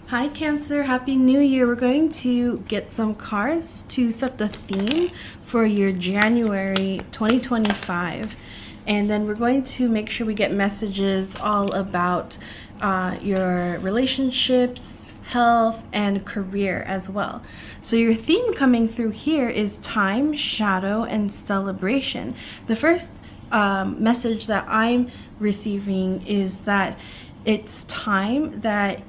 Hi Cancer, Happy New Year. We're going to get some cards to set the theme for your January 2025. And then we're going to make sure we get messages all about your relationships, health, and career as well. So your theme coming through here is time, shadow, and celebration. The first message that I'm receiving is that it's time that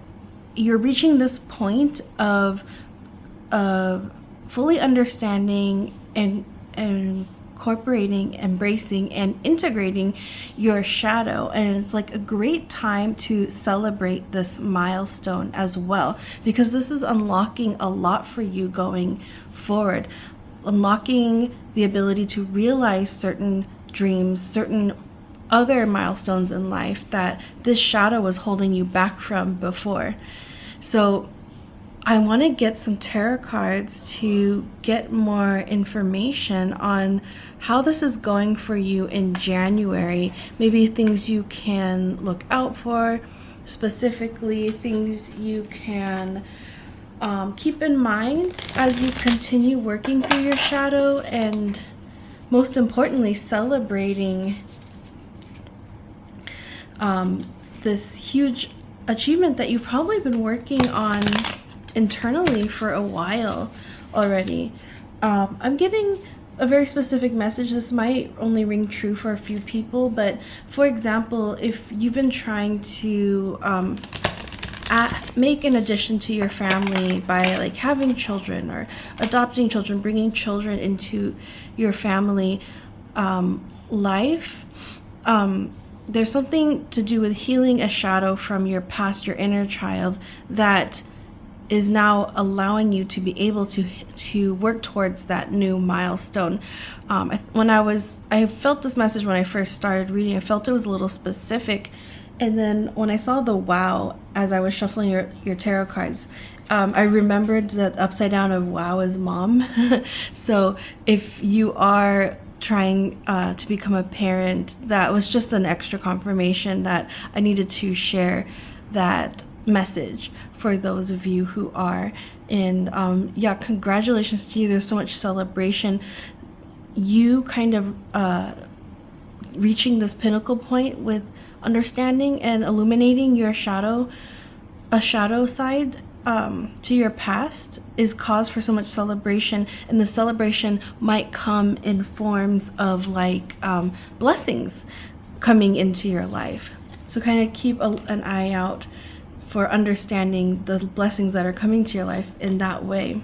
you're reaching this point of fully understanding and incorporating, embracing, and integrating your shadow. And it's like a great time to celebrate this milestone as well, because this is unlocking a lot for you going forward, unlocking the ability to realize certain dreams, certain other milestones in life that this shadow was holding you back from before. So I want to get some tarot cards to get more information on how this is going for you in January. Maybe things you can look out for, specifically things you can keep in mind as you continue working through your shadow, and most importantly, celebrating this huge achievement that you've probably been working on internally for a while already. I'm getting a very specific message. This might only ring true for a few people, but for example, if you've been trying to make an addition to your family by like having children or adopting children, bringing children into your family life, there's something to do with healing a shadow from your past, your inner child, that is now allowing you to be able to work towards that new milestone. I felt this message when I first started reading. I felt it was a little specific, and then when I saw the wow as I was shuffling your tarot cards, I remembered that upside down of wow is mom. So if you are trying to become a parent, that was just an extra confirmation that I needed to share that message for those of you who are. And congratulations to you. There's so much celebration. You kind of reaching this pinnacle point with understanding and illuminating your shadow, a shadow side to your past, is cause for so much celebration. And the celebration might come in forms of like blessings coming into your life. So kind of keep an eye out for understanding the blessings that are coming to your life in that way.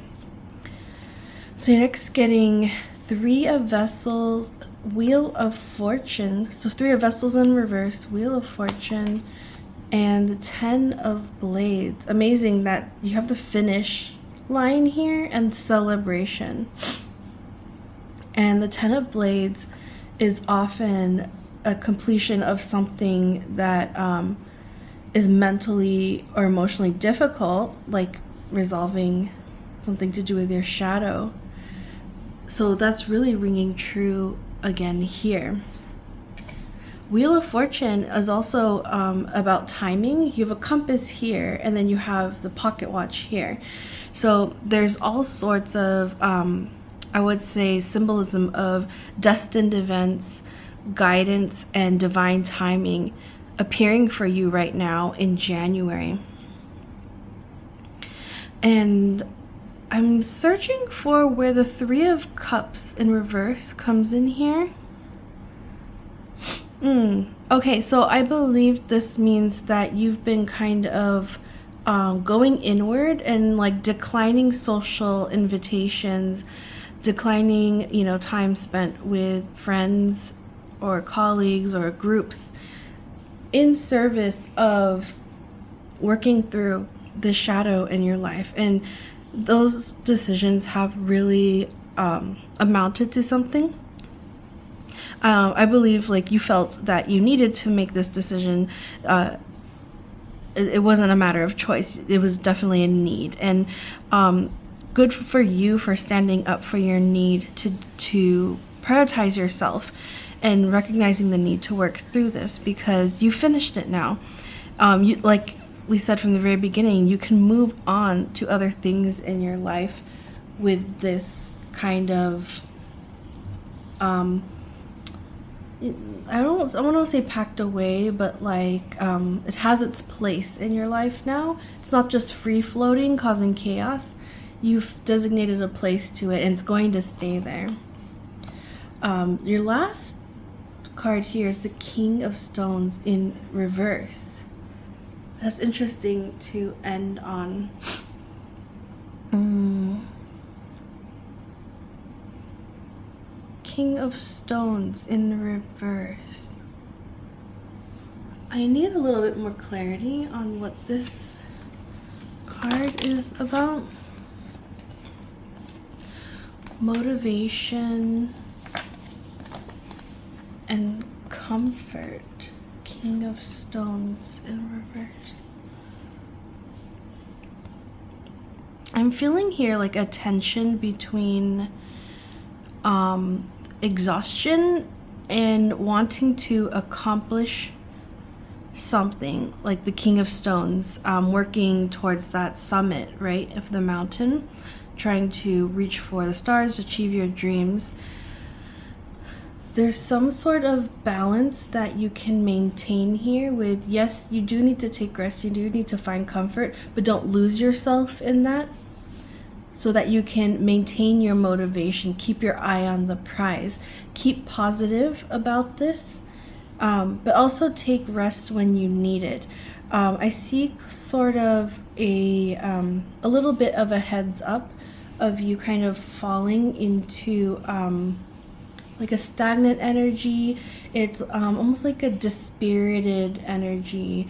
So you're next getting Three of Vessels, Wheel of Fortune. So Three of Vessels in reverse, Wheel of Fortune, and the 10 of Blades. Amazing that you have the finish line here and celebration. And the 10 of Blades is often a completion of something that is mentally or emotionally difficult, like resolving something to do with your shadow. So that's really ringing true again here. Wheel of Fortune is also about timing. You have a compass here, and then you have the pocket watch here. So there's all sorts of, I would say, symbolism of destined events, guidance, and divine timing appearing for you right now in January. And I'm searching for where the Three of Cups in reverse comes in here. Okay, so I believe this means that you've been kind of going inward and like declining social invitations, declining, time spent with friends or colleagues or groups in service of working through the shadow in your life. And those decisions have really amounted to something. I believe like you felt that you needed to make this decision. It wasn't a matter of choice. It was definitely a need. And good for you for standing up for your need to prioritize yourself and recognizing the need to work through this, because you finished it now. we said from the very beginning, you can move on to other things in your life with this kind of I want to say packed away, but like it has its place in your life now. It's not just free floating, causing chaos. You've designated a place to it, and it's going to stay there. Your last card here is the King of Stones in reverse. That's interesting to end on. King of Stones in reverse. I need a little bit more clarity on what this card is about. Motivation and comfort. King of Stones in reverse. I'm feeling here like a tension between exhaustion and wanting to accomplish something, like the King of Stones, working towards that summit, right, of the mountain, trying to reach for the stars, achieve your dreams. There's some sort of balance that you can maintain here with, yes, you do need to take rest, you do need to find comfort, but don't lose yourself in that, so that you can maintain your motivation, keep your eye on the prize, keep positive about this, but also take rest when you need it. I see sort of a little bit of a heads up of you kind of falling into like a stagnant energy. It's almost like a dispirited energy,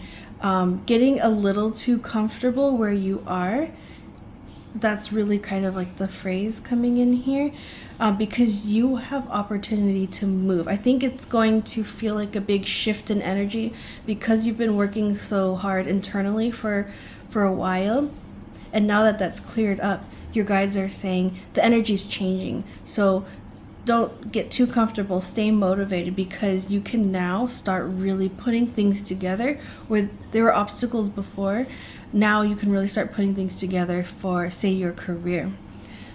getting a little too comfortable where you are. That's really kind of like the phrase coming in here, because you have opportunity to move. I think it's going to feel like a big shift in energy because you've been working so hard internally for a while, and now that that's cleared up, your guides are saying the energy's changing. So don't get too comfortable, stay motivated, because you can now start really putting things together where there were obstacles before. Now you can really start putting things together for, say, your career.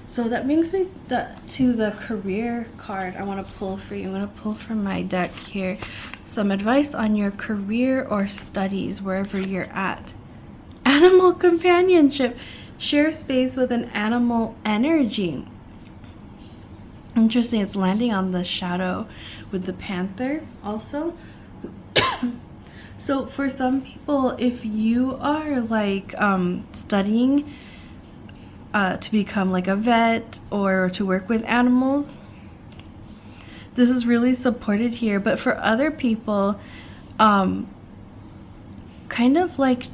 So that brings me to the career card I want to pull for you. I'm going to pull from my deck here some advice on your career or studies, wherever you're at. Animal companionship. Share space with an animal energy. Interesting, it's landing on the shadow with the panther also. So for some people, if you are like studying to become like a vet or to work with animals, this is really supported here. But for other people, kind of like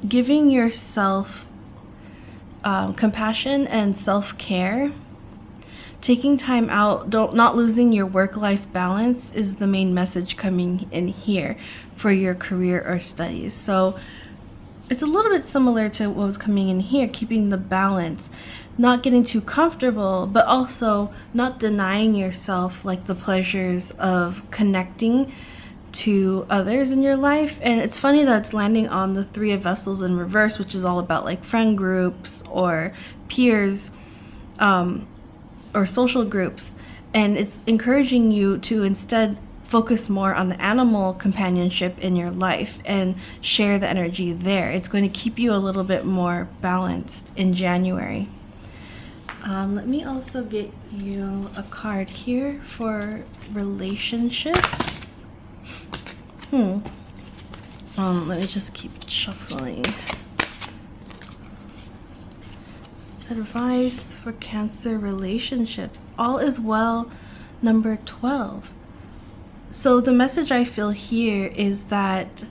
giving yourself compassion and self-care. Taking time out, not losing your work-life balance is the main message coming in here for your career or studies. So it's a little bit similar to what was coming in here, keeping the balance, not getting too comfortable, but also not denying yourself like the pleasures of connecting to others in your life. And it's funny that it's landing on the Three of Vessels in reverse, which is all about like friend groups or peers, or social groups, and it's encouraging you to instead focus more on the animal companionship in your life and share the energy there. It's going to keep you a little bit more balanced in January. Let me also get you a card here for relationships. Let me just keep shuffling. Advice for Cancer relationships. All is well, number 12. So the message I feel here is that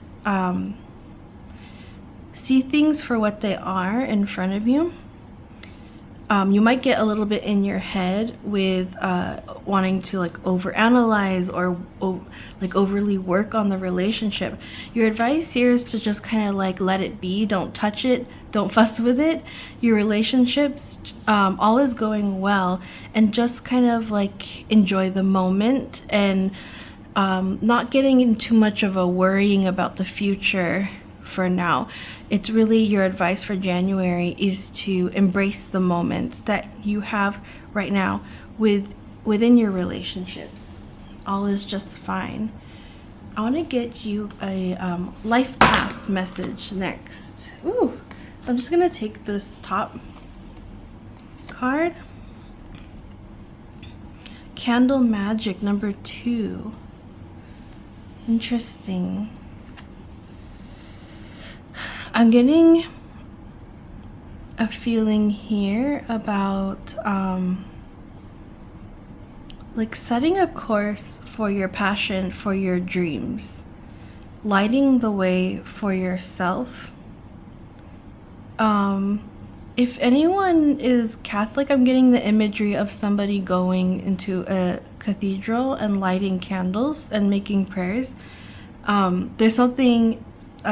see things for what they are in front of you. You might get a little bit in your head with wanting to like overanalyze or like overly work on the relationship. Your advice here is to just kind of like let it be. Don't touch it. Don't fuss with it. Your relationships, all is going well, and just kind of like enjoy the moment and not getting in too much of a worrying about the future for now. It's really your advice for January is to embrace the moments that you have right now within your relationships. All is just fine. I want to get you a life path message next. Ooh, so I'm just going to take this top card. Candle Magic number 2. Interesting. I'm getting a feeling here about like setting a course for your passion, for your dreams, lighting the way for yourself. If anyone is Catholic, I'm getting the imagery of somebody going into a cathedral and lighting candles and making prayers. There's something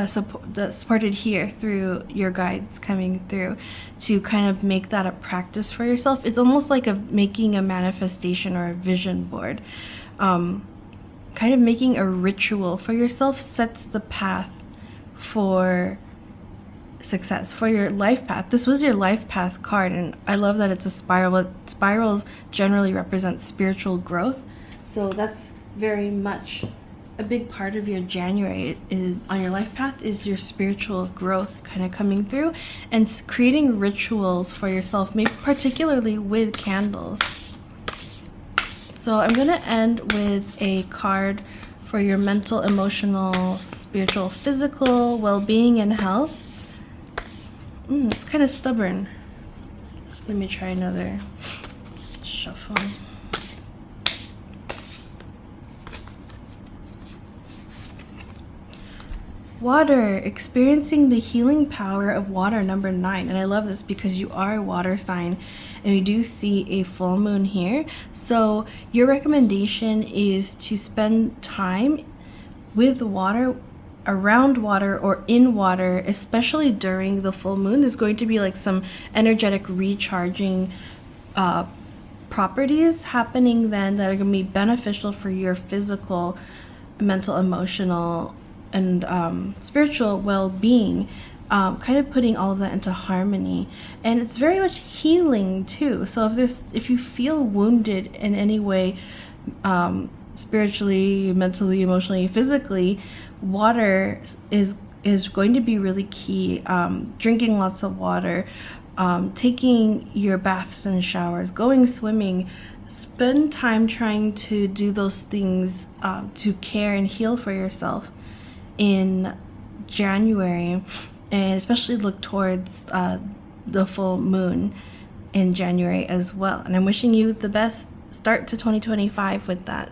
supported here through your guides coming through to kind of make that a practice for yourself. It's almost like making a manifestation or a vision board. Kind of making a ritual for yourself sets the path for success, for your life path. This was your life path card, and I love that it's a spiral, but spirals generally represent spiritual growth. So that's very much a big part of your January is on your life path is your spiritual growth kind of coming through and creating rituals for yourself, maybe particularly with candles. So I'm going to end with a card for your mental, emotional, spiritual, physical well-being and health. It's kind of stubborn. Let me try another shuffle. Water, experiencing the healing power of water, number 9. And I love this because you are a water sign and we do see a full moon here. So your recommendation is to spend time with water, around water, or in water, especially during the full moon. There's going to be like some energetic recharging properties happening then that are going to be beneficial for your physical, mental, emotional, and spiritual well-being, kind of putting all of that into harmony. And it's very much healing too. So if you feel wounded in any way, spiritually, mentally, emotionally, physically, water is going to be really key. Drinking lots of water, taking your baths and showers, going swimming. Spend time trying to do those things to care and heal for yourself in January, and especially look towards the full moon in January as well. And I'm wishing you the best start to 2025 with that.